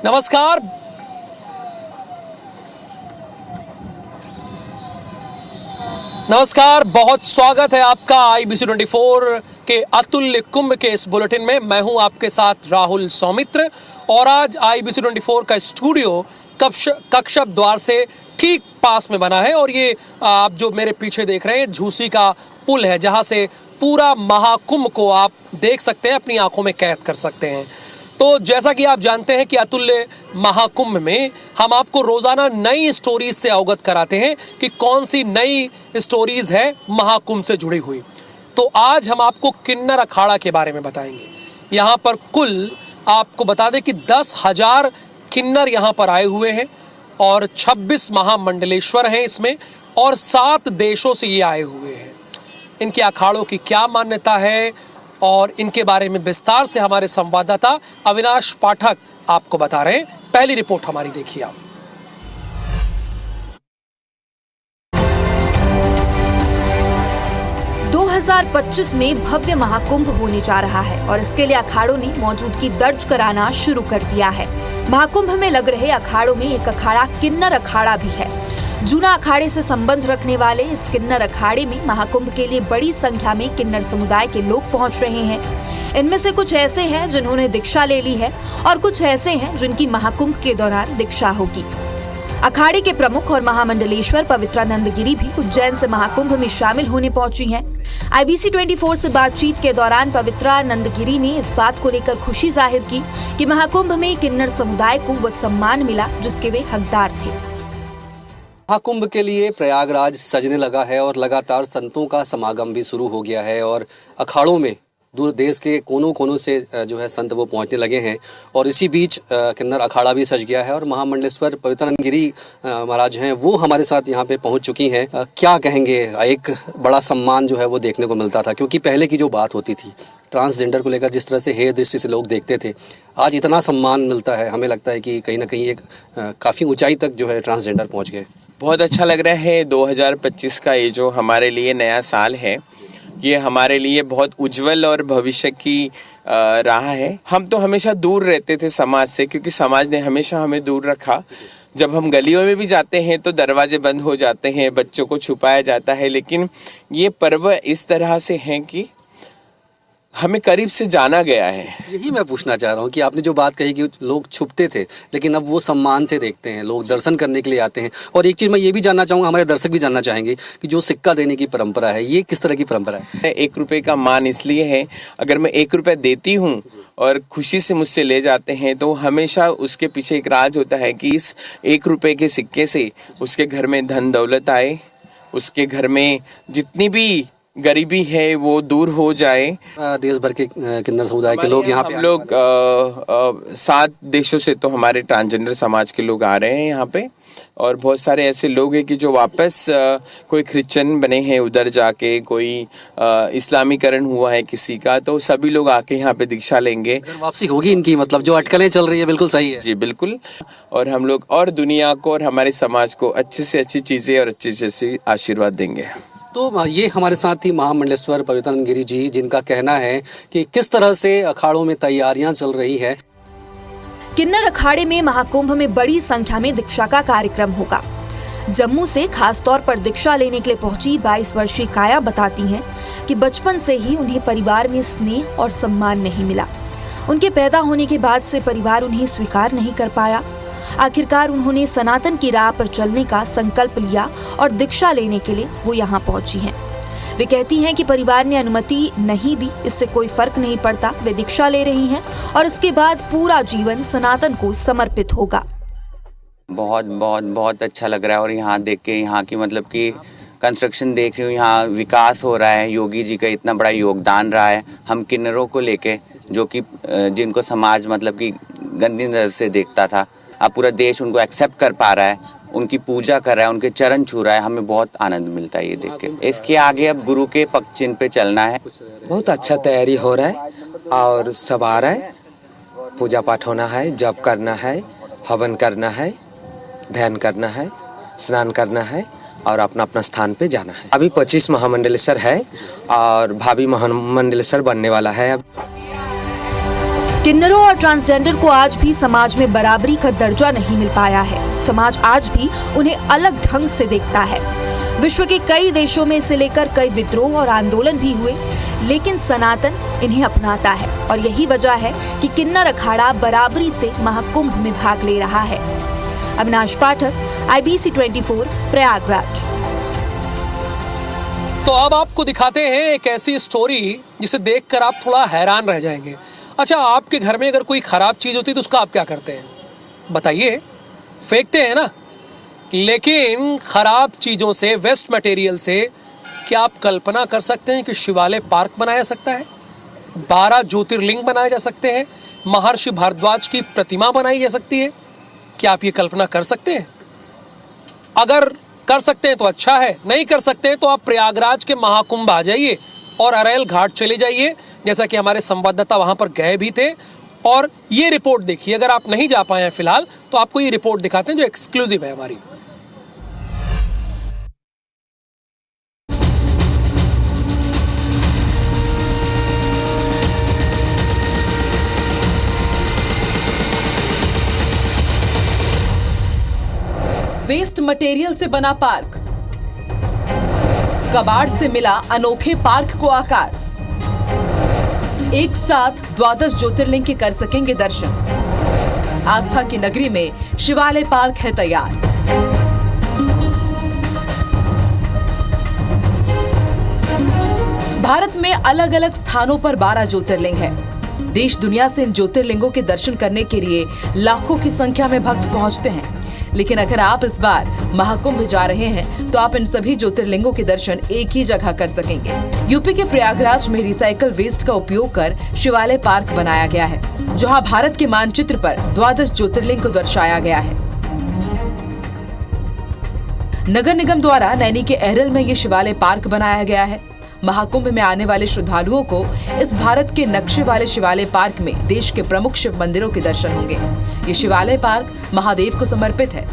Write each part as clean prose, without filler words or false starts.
नमस्कार। बहुत स्वागत है आपका IBC 24 के अतुल्य कुंभ के इस बुलेटिन में। मैं हूं आपके साथ राहुल सौमित्र और आज IBC 24 का स्टूडियो कक्षप द्वार से ठीक पास में बना है और ये आप जो मेरे पीछे देख रहे हैं झूसी का पुल है, जहां से पूरा महाकुंभ को आप देख सकते हैं, अपनी आंखों में कैद कर सकते हैं। तो जैसा कि आप जानते हैं कि अतुल्य महाकुंभ में हम आपको रोजाना नई स्टोरीज से अवगत कराते हैं कि कौन सी नई स्टोरीज है महाकुंभ से जुड़ी हुई। तो आज हम आपको किन्नर अखाड़ा के बारे में बताएंगे। यहाँ पर कुल आपको बता दें कि 10,000 किन्नर यहाँ पर आए हुए हैं और 26 महामंडलेश्वर हैं इसमें, और 7 देशों से ये आए हुए हैं। इनके अखाड़ों की क्या मान्यता है और इनके बारे में विस्तार से हमारे संवाददाता अविनाश पाठक आपको बता रहे हैं। पहली रिपोर्ट हमारी देखिए आप। दो 2025 में भव्य महाकुंभ होने जा रहा है और इसके लिए अखाड़ों ने मौजूदगी दर्ज कराना शुरू कर दिया है। महाकुंभ में लग रहे अखाड़ों में एक अखाड़ा किन्नर अखाड़ा भी है। जूना अखाड़े से संबंध रखने वाले इस किन्नर अखाड़े में महाकुंभ के लिए बड़ी संख्या में किन्नर समुदाय के लोग पहुंच रहे हैं। इनमें से कुछ ऐसे हैं जिन्होंने दीक्षा ले ली है और कुछ ऐसे हैं जिनकी महाकुंभ के दौरान दीक्षा होगी। अखाड़े के प्रमुख और महामंडलेश्वर पवित्रानंद गिरी भी उज्जैन से महाकुंभ में शामिल होने पहुंची हैं। IBC 24 से बातचीत के दौरान पवित्रानंद गिरी ने इस बात को लेकर खुशी जाहिर की कि महाकुंभ में किन्नर समुदाय को वह सम्मान मिला जिसके वे हकदार थे। महाकुंभ के लिए प्रयागराज सजने लगा है और लगातार संतों का समागम भी शुरू हो गया है और अखाड़ों में दूर देश के कोनों कोनों से जो है संत वो पहुंचने लगे हैं। और इसी बीच किन्नर अखाड़ा भी सज गया है और महामंडलेश्वर पवित्रानंद गिरी महाराज हैं, वो हमारे साथ यहाँ पे पहुंच चुकी हैं। क्या कहेंगे, एक बड़ा सम्मान जो है वो देखने को मिलता था, क्योंकि पहले की जो बात होती थी ट्रांसजेंडर को लेकर जिस तरह से हेय दृष्टि से लोग देखते थे, आज इतना सम्मान मिलता है। हमें लगता है कि कहीं ना कहीं एक काफ़ी ऊँचाई तक जो है ट्रांसजेंडर पहुँच गए। बहुत अच्छा लग रहा है। 2025 का ये जो हमारे लिए नया साल है, ये हमारे लिए बहुत उज्जवल और भविष्य की राह है। हम तो हमेशा दूर रहते थे समाज से, क्योंकि समाज ने हमेशा हमें दूर रखा। जब हम गलियों में भी जाते हैं तो दरवाजे बंद हो जाते हैं, बच्चों को छुपाया जाता है, लेकिन ये पर्व इस तरह से है कि हमें करीब से जाना गया है। यही मैं पूछना चाह रहा हूँ कि आपने जो बात कही कि लोग छुपते थे, लेकिन अब वो सम्मान से देखते हैं, लोग दर्शन करने के लिए आते हैं। और एक चीज़ मैं ये भी जानना चाहूँगा, हमारे दर्शक भी जानना चाहेंगे कि जो सिक्का देने की परंपरा है, ये किस तरह की परंपरा है? 1 रुपये का मान इसलिए है, अगर मैं 1 रुपया देती हूँ और खुशी से मुझसे ले जाते हैं तो हमेशा उसके पीछे एक राज होता है कि इस 1 रुपये के सिक्के से उसके घर में धन दौलत आए, उसके घर में जितनी भी गरीबी है वो दूर हो जाए। देश भर के किन्नर समुदाय के लोग यहाँ पे, हम लोग 7 देशों से तो हमारे ट्रांसजेंडर समाज के लोग आ रहे हैं यहाँ पे, और बहुत सारे ऐसे लोग हैं कि जो वापस कोई क्रिश्चियन बने हैं उधर जाके, कोई इस्लामीकरण हुआ है किसी का, तो सभी लोग आके यहाँ पे दीक्षा लेंगे। वापसी होगी इनकी, मतलब जो अटकलें चल रही है बिल्कुल सही है। जी बिल्कुल। और हम लोग और दुनिया को और हमारे समाज को अच्छी से अच्छी चीज़ें और अच्छी से आशीर्वाद देंगे। तो ये हमारे साथ ही महामंडलेश्वर पवित्रानंद गिरी जी, जिनका कहना है कि किस तरह से अखाड़ों में तैयारियां चल रही है। किन्नर अखाड़े में महाकुंभ में बड़ी संख्या में दीक्षा का कार्यक्रम होगा। जम्मू से खास तौर पर दीक्षा लेने के लिए पहुंची 22 वर्षीय काया बताती हैं कि बचपन से ही उन्हें परिवार में स्नेह और सम्मान नहीं मिला। उनके पैदा होने के बाद से परिवार उन्हें स्वीकार नहीं कर पाया। आखिरकार उन्होंने सनातन की राह पर चलने का संकल्प लिया और दीक्षा लेने के लिए वो यहाँ पहुंची हैं। वे कहती हैं कि परिवार ने अनुमति नहीं दी, इससे कोई फर्क नहीं पड़ता, वे दीक्षा ले रही हैं और इसके बाद पूरा जीवन सनातन को समर्पित होगा। बहुत बहुत बहुत अच्छा लग रहा है और यहाँ देख के, यहाँ की मतलब कि कंस्ट्रक्शन देख रही हूँ, यहाँ विकास हो रहा है। योगी जी का इतना बड़ा योगदान रहा है हम किन्नरों को लेके, जो कि जिनको समाज मतलब कि गंदी नजर से देखता था, अब पूरा देश उनको एक्सेप्ट कर पा रहा है, उनकी पूजा कर रहा है, उनके चरण छू रहा है। हमें बहुत आनंद मिलता है ये देख के। इसके आगे अब गुरु के पग चिन्ह पे चलना है। बहुत अच्छा तैयारी हो रहा है और सब आ रहा है, पूजा पाठ होना है, जप करना है, हवन करना है, ध्यान करना है, स्नान करना है और अपना अपना स्थान पे जाना है। अभी 25 महामंडलेश्वर है और भावी महामंडलेश्वर बनने वाला है। अब किन्नरों और ट्रांसजेंडर को आज भी समाज में बराबरी का दर्जा नहीं मिल पाया है। समाज आज भी उन्हें अलग ढंग से देखता है। विश्व के कई देशों में इसे लेकर कई विद्रोह और आंदोलन भी हुए, लेकिन सनातन इन्हें अपनाता है और यही वजह है कि किन्नर अखाड़ा बराबरी से महाकुंभ में भाग ले रहा है। अविनाश पाठक, IBC 24, प्रयागराज। तो अब आपको दिखाते हैं एक ऐसी स्टोरी जिसे देखकर आप थोड़ा हैरान रह जाएंगे। अच्छा, आपके घर में अगर कोई खराब चीज होती है तो उसका आप क्या करते हैं? बताइए, फेंकते हैं ना? लेकिन खराब चीजों से, वेस्ट मटेरियल से क्या आप कल्पना कर सकते हैं कि शिवालय पार्क बनाया जा सकता है? 12 ज्योतिर्लिंग बनाए जा सकते हैं? महर्षि भारद्वाज की प्रतिमा बनाई जा सकती है? क्या आप ये कल्पना कर सकते हैं? अगर कर सकते हैं तो अच्छा है, नहीं कर सकते हैं तो आप प्रयागराज के महाकुंभ आ जाइए और अरैल घाट चले जाइए, जैसा कि हमारे संवाददाता वहां पर गए भी थे। और ये रिपोर्ट देखिए, अगर आप नहीं जा पाए हैं फिलहाल तो आपको ये रिपोर्ट दिखाते हैं जो एक्सक्लूसिव है हमारी। वेस्ट मटेरियल से बना पार्क, कबाड़ से मिला अनोखे पार्क को आकार। एक साथ 12 ज्योतिर्लिंग के कर सकेंगे दर्शन। आस्था की नगरी में शिवालय पार्क है तैयार। भारत में अलग अलग स्थानों पर 12 ज्योतिर्लिंग है। देश दुनिया से इन ज्योतिर्लिंगों के दर्शन करने के लिए लाखों की संख्या में भक्त पहुंचते हैं। लेकिन अगर आप इस बार महाकुंभ जा रहे हैं तो आप इन सभी ज्योतिर्लिंगों के दर्शन एक ही जगह कर सकेंगे। यूपी के प्रयागराज में रिसाइकल वेस्ट का उपयोग कर शिवालय पार्क बनाया गया है, जहां भारत के मानचित्र पर 12 ज्योतिर्लिंग को दर्शाया गया है। नगर निगम द्वारा नैनी के अहरल में ये शिवालय पार्क बनाया गया है। महाकुंभ में आने वाले श्रद्धालुओं को इस भारत के नक्शे वाले शिवालय पार्क में देश के प्रमुख शिव मंदिरों के दर्शन होंगे। ये शिवालय पार्क महादेव को समर्पित है।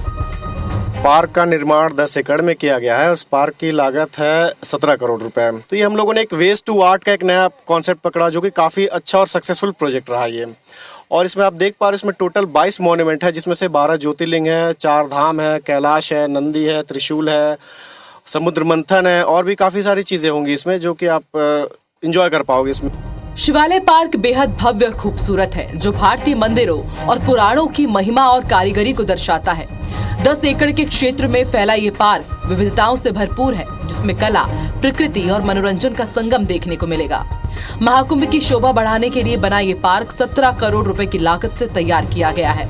पार्क का निर्माण 10 एकड़ में किया गया है और उस पार्क की लागत है 17 करोड़ रुपए। तो ये हम लोगों ने एक वेस्ट टू आर्ट का एक नया कॉन्सेप्ट पकड़ा, जो कि काफी अच्छा और सक्सेसफुल प्रोजेक्ट रहा ये। और इसमें आप देख पा रहे हैं, इसमें टोटल 22 मॉन्यूमेंट है, जिसमें से 12 ज्योतिर्लिंग है, 4 धाम है, कैलाश है, नंदी है, त्रिशूल है, समुद्र मंथन है और भी काफी सारी चीजें होंगी इसमें, जो कि आप एंजॉय कर पाओगे इसमें। शिवालय पार्क बेहद भव्य और खूबसूरत है, जो भारतीय मंदिरों और पुराणों की महिमा और कारीगरी को दर्शाता है। 10 एकड़ के क्षेत्र में फैला ये पार्क विविधताओं से भरपूर है, जिसमें कला, प्रकृति और मनोरंजन का संगम देखने को मिलेगा। महाकुंभ की शोभा बढ़ाने के लिए बना ये पार्क 17 करोड़ रुपए की लागत से तैयार किया गया है।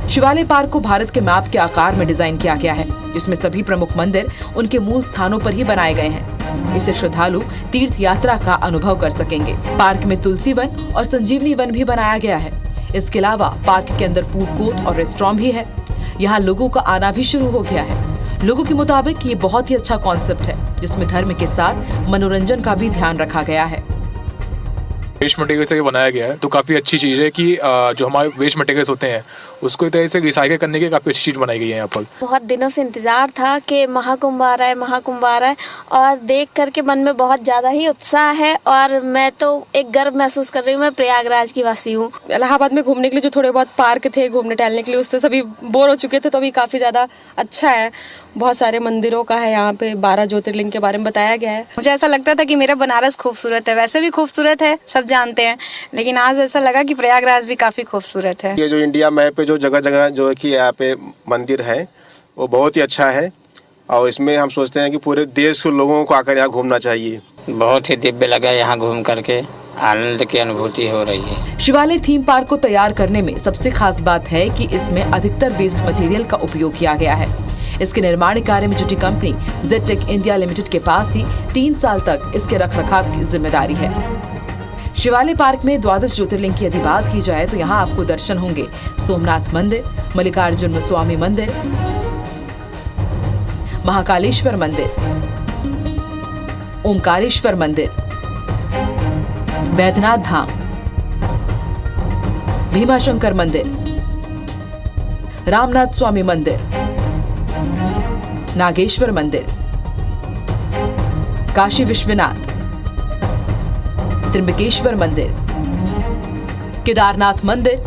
शिवालय पार्क को भारत के मैप के आकार में डिजाइन किया गया है, जिसमें सभी प्रमुख मंदिर उनके मूल स्थानों पर ही बनाए गए हैं। इसे श्रद्धालु तीर्थ यात्रा का अनुभव कर सकेंगे। पार्क में तुलसी वन और संजीवनी वन भी बनाया गया है। इसके अलावा पार्क के अंदर फूड कोर्ट और रेस्टोरेंट भी है। यहाँ लोगों का आना भी शुरू हो गया है। लोगों के मुताबिक ये बहुत ही अच्छा कॉन्सेप्ट है, जिसमें धर्म के साथ मनोरंजन का भी ध्यान रखा गया है। वेस्ट मटेरियल से बनाया गया है, तो काफ़ी अच्छी चीज़ है कि जो हमारे वेस्ट मटेरियल्स होते हैं उसको एक तरह से रिसाइकिल करने की काफ़ी अच्छी चीज़ बनाई गई है यहाँ पर। बहुत दिनों से इंतज़ार था कि महाकुंभ आ रहा है, महाकुंभ आ रहा है, और देख करके मन में बहुत ज़्यादा ही उत्साह है। और मैं तो एक गर्व महसूस कर रही हूँ। मैं प्रयागराज की वासी हूँ। इलाहाबाद में घूमने के लिए जो थोड़े बहुत पार्क थे घूमने टहलने के लिए, उससे सभी बोर हो चुके थे, तो अभी काफ़ी ज़्यादा अच्छा है। बहुत सारे मंदिरों का है यहाँ पे, 12 ज्योतिर्लिंग के बारे में बताया गया है। मुझे ऐसा लगता था कि मेरा बनारस खूबसूरत है, वैसे भी खूबसूरत है, सब जानते हैं, लेकिन आज ऐसा लगा कि प्रयागराज भी काफी खूबसूरत है। ये जो इंडिया मैप पे जो जगह जगह जो है कि यहाँ पे मंदिर है, वो बहुत ही अच्छा है और इसमें हम सोचते हैं कि पूरे देश के लोगों को आकर यहाँ घूमना चाहिए। बहुत ही दिव्य लगा यहाँ घूम करके, आनंद की अनुभूति हो रही है। शिवालय थीम पार्क को तैयार करने में सबसे खास बात है कि इसमें अधिकतर वेस्ट मटेरियल का उपयोग किया गया है। इसके निर्माण कार्य में जुटी कंपनी जेटेक इंडिया लिमिटेड के पास ही 3 साल तक इसके रखरखाव की जिम्मेदारी है। शिवालय पार्क में 12 ज्योतिर्लिंग की यदि बात की जाए तो यहाँ आपको दर्शन होंगे सोमनाथ मंदिर, मल्लिकार्जुन स्वामी मंदिर, महाकालेश्वर मंदिर, ओमकारेश्वर मंदिर, बैद्यनाथ धाम, भीमाशंकर मंदिर, रामनाथ स्वामी मंदिर, नागेश्वर मंदिर, काशी विश्वनाथ, त्र्यंबकेश्वर मंदिर, केदारनाथ मंदिर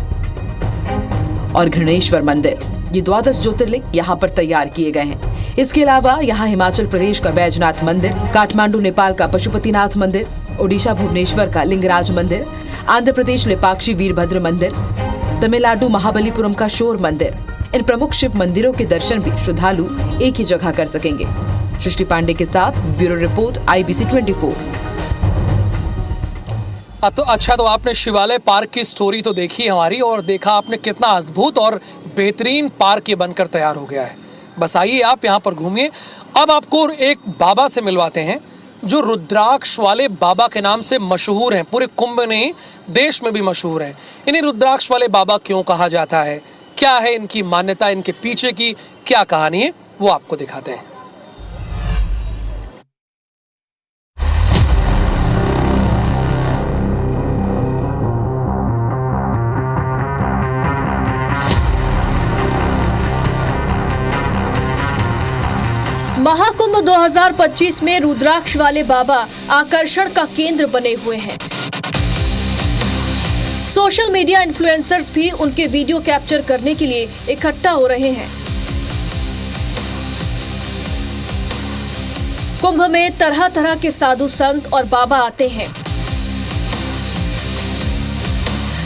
और घृणेश्वर मंदिर, ये 12 ज्योतिर्लिंग यहाँ पर तैयार किए गए हैं। इसके अलावा यहाँ हिमाचल प्रदेश का बैजनाथ मंदिर, काठमांडू नेपाल का पशुपतिनाथ मंदिर, ओडिशा भुवनेश्वर का लिंगराज मंदिर, आंध्र प्रदेश लेपाक्षी वीरभद्र मंदिर, तमिलनाडु महाबलीपुरम का शोर मंदिर, इन प्रमुख शिव मंदिरों के दर्शन भी श्रद्धालु एक ही जगह कर सकेंगे। सृष्टि पांडे के साथ ब्यूरो रिपोर्ट IBC 24। तो अच्छा, तो आपने शिवालय पार्क की स्टोरी तो देखी हमारी, और देखा आपने कितना अद्भुत और बेहतरीन पार्क ये बनकर तैयार हो गया है। बस आइए आप यहाँ पर घूमिए। अब आपको एक बाबा से मिलवाते हैं जो रुद्राक्ष वाले बाबा के नाम से मशहूर हैं, पूरे कुंभ नहीं देश में भी मशहूर हैं। इन्हें रुद्राक्ष वाले बाबा क्यों कहा जाता है, क्या है इनकी मान्यता, इनके पीछे की क्या कहानी है, वो आपको दिखाते हैं। महाकुंभ 2025 में रुद्राक्ष वाले बाबा आकर्षण का केंद्र बने हुए हैं। सोशल मीडिया इन्फ्लुएंसर्स भी उनके वीडियो कैप्चर करने के लिए इकट्ठा हो रहे हैं। कुंभ में तरह तरह के साधु संत और बाबा आते हैं।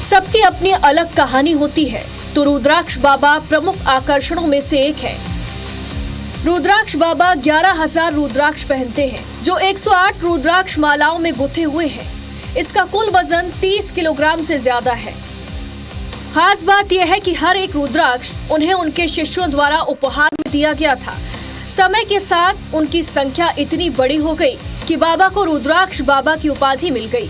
सबकी अपनी अलग कहानी होती है, तो रुद्राक्ष बाबा प्रमुख आकर्षणों में से एक है। रुद्राक्ष बाबा 11,000 रुद्राक्ष पहनते हैं, जो 108 रुद्राक्ष मालाओं में गुथे हुए हैं। इसका कुल वजन 30 किलोग्राम से ज्यादा है। खास बात यह है कि हर एक रुद्राक्ष उन्हें उनके शिष्यों द्वारा उपहार में दिया गया था। समय के साथ उनकी संख्या इतनी बड़ी हो गई कि बाबा को रुद्राक्ष बाबा की उपाधि मिल गई।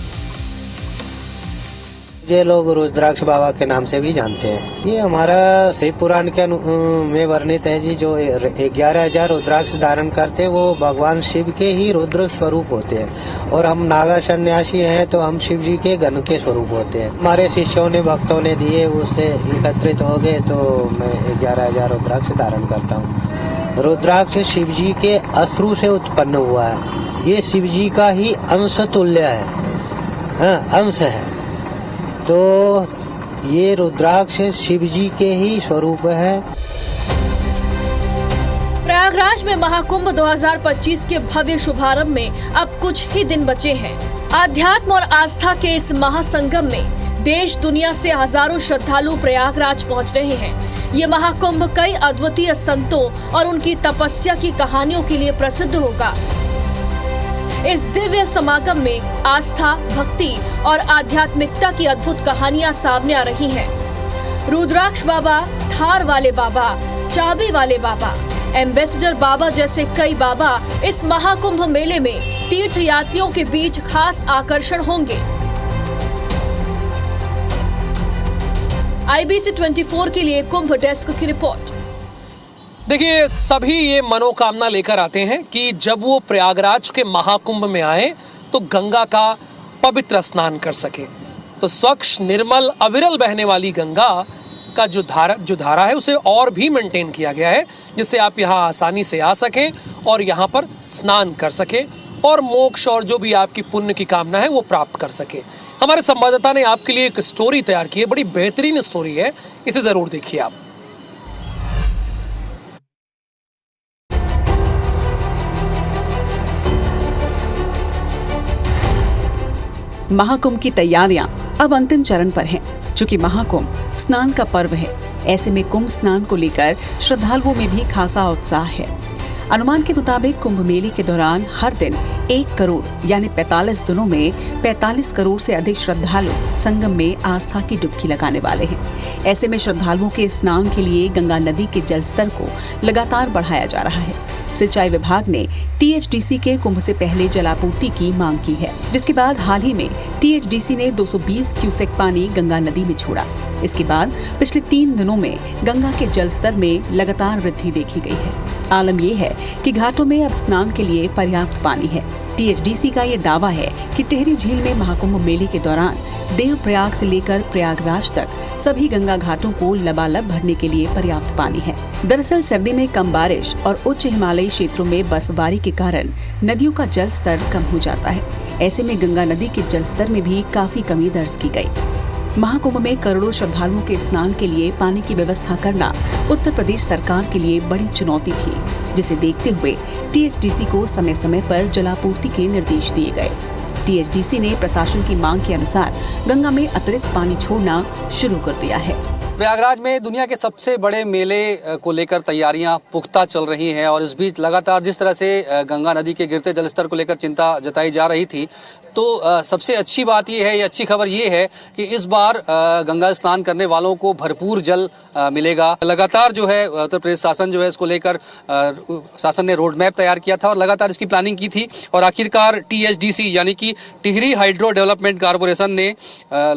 ये लोग रुद्राक्ष बाबा के नाम से भी जानते हैं। ये हमारा शिव पुराण के में वर्णित है जी, जो 11,000 रुद्राक्ष धारण करते वो भगवान शिव के ही रुद्र स्वरूप होते हैं, और हम नागा सन्यासी हैं तो हम शिव जी के गण के स्वरूप होते हैं। हमारे शिष्यों ने भक्तों ने दिए, उससे एकत्रित हो गए, तो मैं 11,000 रुद्राक्ष धारण करता हूँ। रुद्राक्ष शिव जी के अश्रु से उत्पन्न हुआ है। ये शिव जी का ही अंश तुल्य है, अंश है, तो ये रुद्राक्ष शिव जी के ही स्वरूप है। प्रयागराज में महाकुंभ 2025 के भव्य शुभारंभ में अब कुछ ही दिन बचे हैं। आध्यात्म और आस्था के इस महासंगम में देश दुनिया से हजारों श्रद्धालु प्रयागराज पहुंच रहे हैं। ये महाकुंभ कई अद्वितीय संतों और उनकी तपस्या की कहानियों के लिए प्रसिद्ध होगा। इस दिव्य समागम में आस्था, भक्ति और आध्यात्मिकता की अद्भुत कहानियां सामने आ रही हैं। रुद्राक्ष बाबा, थार वाले बाबा, चाबी वाले बाबा, एम्बेसडर बाबा जैसे कई बाबा इस महाकुंभ मेले में तीर्थ यात्रियों के बीच खास आकर्षण होंगे। IBC 24 के लिए कुंभ डेस्क की रिपोर्ट। देखिए, सभी ये मनोकामना लेकर आते हैं कि जब वो प्रयागराज के महाकुंभ में आए तो गंगा का पवित्र स्नान कर सके। तो स्वच्छ, निर्मल, अविरल बहने वाली गंगा का जो धारा है उसे और भी मेंटेन किया गया है, जिससे आप यहाँ आसानी से आ सकें और यहाँ पर स्नान कर सकें और मोक्ष और जो भी आपकी पुण्य की कामना है वो प्राप्त कर सके। हमारे संवाददाता ने आपके लिए एक स्टोरी तैयार की है, बड़ी बेहतरीन स्टोरी है, इसे जरूर देखिए आप। महाकुंभ की तैयारियां अब अंतिम चरण पर हैं। चूंकि महाकुंभ स्नान का पर्व है, ऐसे में कुंभ स्नान को लेकर श्रद्धालुओं में भी खासा उत्साह है। अनुमान के मुताबिक कुंभ मेले के दौरान हर दिन 1 करोड़ यानी 45 दिनों में 45 करोड़ से अधिक श्रद्धालु संगम में आस्था की डुबकी लगाने वाले हैं। ऐसे में श्रद्धालुओं के स्नान के लिए गंगा नदी के जलस्तर को लगातार बढ़ाया जा रहा है। सिंचाई विभाग ने THDC के कुंभ से पहले जलापूर्ति की मांग की है, जिसके बाद हाल ही में THDC ने 220 क्यूसेक पानी गंगा नदी में छोड़ा। इसके बाद पिछले 3 दिनों में गंगा के जलस्तर में लगातार वृद्धि देखी गई है। आलम यह है कि घाटों में अब स्नान के लिए पर्याप्त पानी है। THDC का ये दावा है कि टिहरी झील में महाकुंभ मेले के दौरान देवप्रयाग से लेकर प्रयागराज तक सभी गंगा घाटों को लबालब भरने के लिए पर्याप्त पानी है। दरअसल सर्दी में कम बारिश और उच्च हिमालयी क्षेत्रों में बर्फबारी के कारण नदियों का जल स्तर कम हो जाता है। ऐसे में गंगा नदी के जल स्तर में भी काफी कमी दर्ज की गई। महाकुंभ में करोड़ों श्रद्धालुओं के स्नान के लिए पानी की व्यवस्था करना उत्तर प्रदेश सरकार के लिए बड़ी चुनौती थी, जिसे देखते हुए टीएचडीसी को समय समय पर जलापूर्ति के निर्देश दिए गए। टीएचडीसी ने प्रशासन की मांग के अनुसार गंगा में अतिरिक्त पानी छोड़ना शुरू कर दिया है। प्रयागराज में दुनिया के सबसे बड़े मेले को लेकर तैयारियां पुख्ता चल रही हैं और इस बीच लगातार जिस तरह से गंगा नदी के गिरते जलस्तर को लेकर चिंता जताई जा रही थी, तो सबसे अच्छी बात ये है, ये अच्छी खबर ये है कि इस बार गंगा स्नान करने वालों को भरपूर जल मिलेगा। लगातार जो है उत्तर प्रदेश शासन जो है इसको लेकर शासन ने रोड मैप तैयार किया था और लगातार इसकी प्लानिंग की थी और आखिरकार टीएचडीसी यानी कि टिहरी हाइड्रो डेवलपमेंट कॉरपोरेशन ने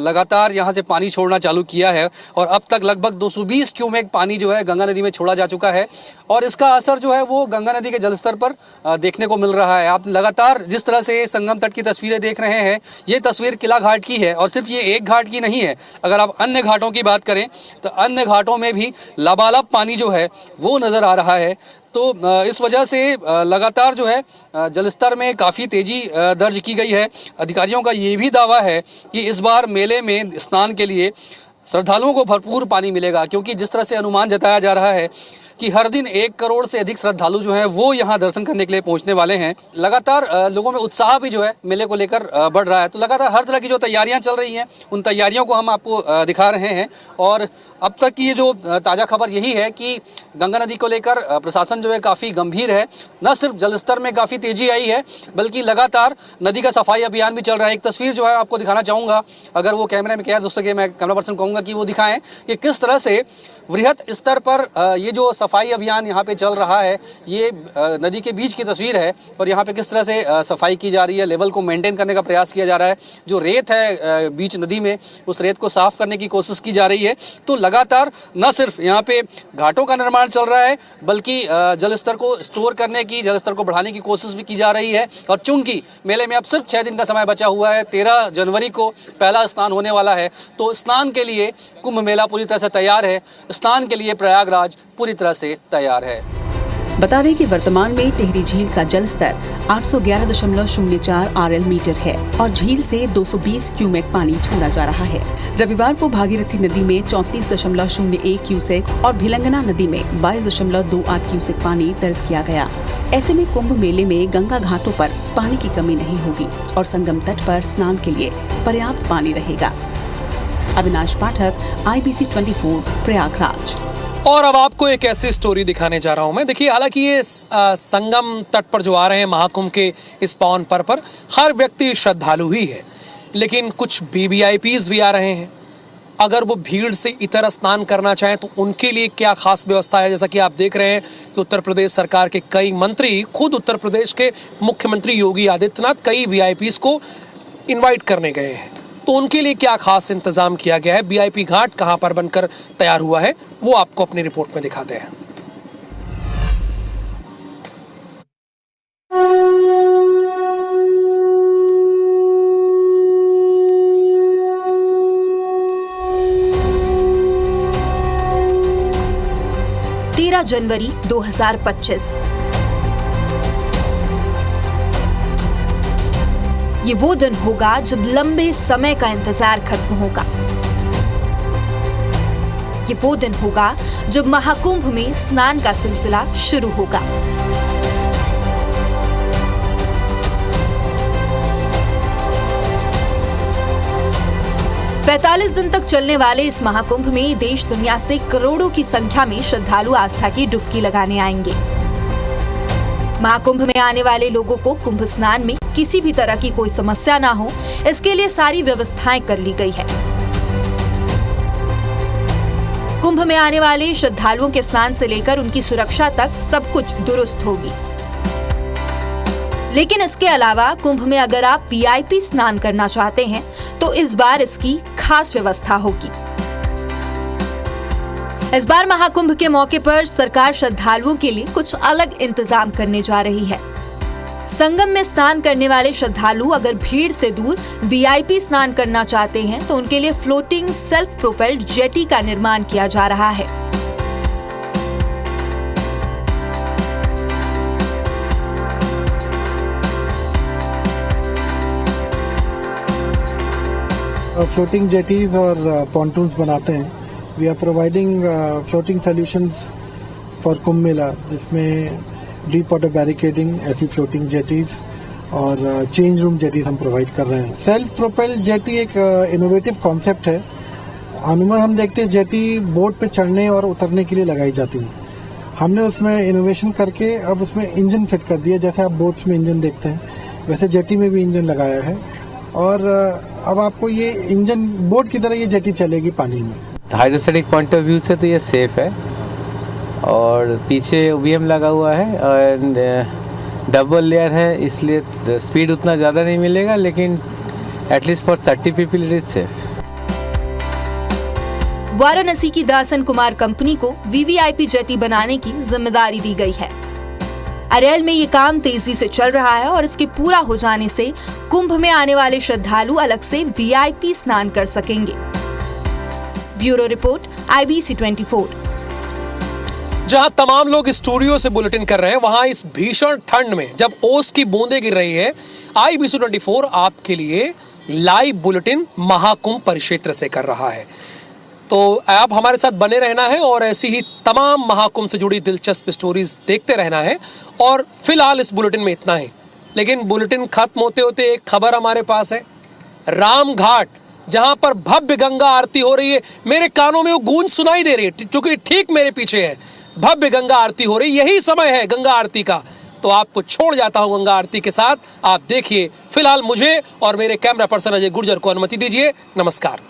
लगातार यहाँ से पानी छोड़ना चालू किया है और अब तक लगभग 220 क्यूमेक पानी जो है गंगा नदी में छोड़ा जा चुका है और इसका असर जो है वो गंगा नदी के जलस्तर पर देखने को मिल रहा है। आप लगातार जिस तरह से संगम तट की तस्वीरें देख रहे हैं, ये तस्वीर किला घाट की है और सिर्फ ये एक घाट की नहीं है। अगर आप अन्य घाटों की बात करें तो अन्य घाटों में भी लबालब पानी जो है वो नज़र आ रहा है। तो इस वजह से लगातार जो है जलस्तर में काफ़ी तेज़ी दर्ज की गई है। अधिकारियों का ये भी दावा है कि इस बार मेले में स्नान के लिए श्रद्धालुओं को भरपूर पानी मिलेगा, क्योंकि जिस तरह से अनुमान जताया जा रहा है कि हर दिन 1 करोड़ से अधिक श्रद्धालु जो हैं वो यहाँ दर्शन करने के लिए पहुँचने वाले हैं। लगातार लोगों में उत्साह भी जो है मेले को लेकर बढ़ रहा है। तो लगातार हर तरह की जो तैयारियाँ चल रही हैं उन तैयारियों को हम आपको दिखा रहे हैं और अब तक की ये जो ताज़ा खबर यही है कि गंगा नदी को लेकर प्रशासन जो है काफ़ी गंभीर है। न सिर्फ जलस्तर में काफ़ी तेज़ी आई है बल्कि लगातार नदी का सफाई अभियान भी चल रहा है। एक तस्वीर जो है आपको दिखाना चाहूँगा, अगर वो कैमरे में कैद हो सके मैं कैमरा पर्सन कहूँगा कि वो दिखाएं कि किस तरह से वृहत स्तर पर ये जो सफाई अभियान यहाँ पे चल रहा है। ये नदी के बीच की तस्वीर है और यहाँ पे किस तरह से सफाई की जा रही है, लेवल को मेंटेन करने का प्रयास किया जा रहा है। जो रेत है बीच नदी में, उस रेत को साफ करने की कोशिश की जा रही है। तो लगातार न सिर्फ यहाँ पे घाटों का निर्माण चल रहा है बल्कि जलस्तर को स्टोर करने की, जलस्तर को बढ़ाने की कोशिश भी की जा रही है। और चूंकि मेले में अब सिर्फ 6 दिन का समय बचा हुआ है, 13 जनवरी को पहला स्नान होने वाला है, तो स्नान के लिए कुंभ मेला पूरी तरह से तैयार है। स्नान के लिए प्रयागराज पूरी तरह से तैयार है। बता दें कि वर्तमान में टिहरी झील का जलस्तर 811.04 RL मीटर है और झील से 220 क्यूमेक पानी छोड़ा जा रहा है। रविवार को भागीरथी नदी में 34.01 क्यूसेक और भिलंगना नदी में 22.28 क्यूसेक पानी दर्ज किया गया। ऐसे में कुंभ मेले में गंगा घाटों पर पानी की कमी नहीं होगी और संगम तट पर स्नान के लिए पर्याप्त पानी रहेगा। अविनाश पाठक, IBC 24, प्रयागराज। और अब आपको एक ऐसी स्टोरी दिखाने जा रहा हूं मैं। देखिए, हालांकि ये संगम तट पर जो आ रहे हैं महाकुंभ के इस पावन पर्व पर हर व्यक्ति श्रद्धालु ही है, लेकिन कुछ VVIPs भी आ रहे हैं। अगर वो भीड़ से इतर स्नान करना चाहें तो उनके लिए क्या खास व्यवस्था है। जैसा कि आप देख रहे हैं कि उत्तर प्रदेश सरकार के कई मंत्री, खुद उत्तर प्रदेश के मुख्यमंत्री योगी आदित्यनाथ कई VIPs को इन्वाइट करने गए हैं, तो उनके लिए क्या खास इंतजाम किया गया है, VIP घाट कहां पर बनकर तैयार हुआ है, वो आपको अपनी रिपोर्ट में दिखाते हैं। जनवरी 2025 ये वो दिन होगा जब लंबे समय का इंतजार खत्म होगा। ये वो दिन होगा जब महाकुंभ में स्नान का सिलसिला शुरू होगा। पैंतालीस दिन तक चलने वाले इस महाकुंभ में देश दुनिया से करोड़ों की संख्या में श्रद्धालु आस्था की डुबकी लगाने आएंगे। महाकुंभ में आने वाले लोगों को कुंभ स्नान में किसी भी तरह की कोई समस्या ना हो, इसके लिए सारी व्यवस्थाएं कर ली गई है। कुंभ में आने वाले श्रद्धालुओं के स्नान से लेकर उनकी सुरक्षा तक सब कुछ दुरुस्त होगी। लेकिन इसके अलावा कुंभ में अगर आप VIP स्नान करना चाहते हैं तो इस बार इसकी खास व्यवस्था होगी। इस बार महाकुंभ के मौके पर सरकार श्रद्धालुओं के लिए कुछ अलग इंतजाम करने जा रही है। संगम में स्नान करने वाले श्रद्धालु अगर भीड़ से दूर VIP स्नान करना चाहते हैं तो उनके लिए फ्लोटिंग सेल्फ प्रोपेल्ड जेटी का निर्माण किया जा रहा है। फ्लोटिंग जेटीज और पॉन्टून्स बनाते हैं। We are providing floating solutions for Kumbh Mela, जिसमें डीप वाटर बैरिकेडिंग, ऐसी फ्लोटिंग जेटीज और चेंज रूम जेटीज हम प्रोवाइड कर रहे हैं। सेल्फ प्रोपेल्ड जेटी एक इनोवेटिव कॉन्सेप्ट है। अमूमन हम देखते हैं जेटी बोट पे चढ़ने और उतरने के लिए लगाई जाती है। हमने उसमें इनोवेशन करके अब उसमें इंजन फिट कर दिया। जैसे आप बोट्स में इंजन देखते हैं, वैसे जेटी में भी इंजन लगाया है और अब आपको ये इंजन बोट की तरह ये जेटी चलेगी पानी में। हाइड्रोस्टैटिक पॉइंट ऑफ व्यू से तो ये सेफ है और पीछे OBM लगा हुआ है और डबल लेयर है, इसलिए स्पीड उतना ज़्यादा नहीं मिलेगा, लेकिन at least for 30 people it is safe. Varanasi की दासन कुमार कंपनी को VVIP जेटी बनाने की जिम्मेदारी दी गई है। अरेल में ये काम तेजी से चल रहा है और इसके पूरा हो जाने से कुंभ में आने वाले श्रद्धालु अलग से VIP स्नान कर सकेंगे। Bureau report IBC 24। जहां तमाम लोग स्टूडियो से बुलेटिन कर रहे हैं, वहां इस भीषण ठंड में जब ओस की बूंदें गिर रही है, IBC 24 आपके लिए लाइव बुलेटिन महाकुंभ परिक्षेत्र से कर रहा है। तो आप हमारे साथ बने रहना है और ऐसी ही तमाम महाकुंभ से जुड़ी दिलचस्प स्टोरीज देखते रहना है। और फिलहाल इस बुलेटिन में इतना ही, लेकिन बुलेटिन खत्म होते होते एक खबर हमारे पास है। रामघाट, जहां पर भव्य गंगा आरती हो रही है, मेरे कानों में वो गूंज सुनाई दे रही है क्योंकि ठीक मेरे पीछे है भव्य गंगा आरती हो रही, यही समय है गंगा आरती का। तो आपको छोड़ जाता हूं गंगा आरती के साथ, आप देखिए। फिलहाल मुझे और मेरे कैमरा पर्सन अजय गुर्जर को अनुमति दीजिए। नमस्कार।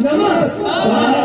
नमः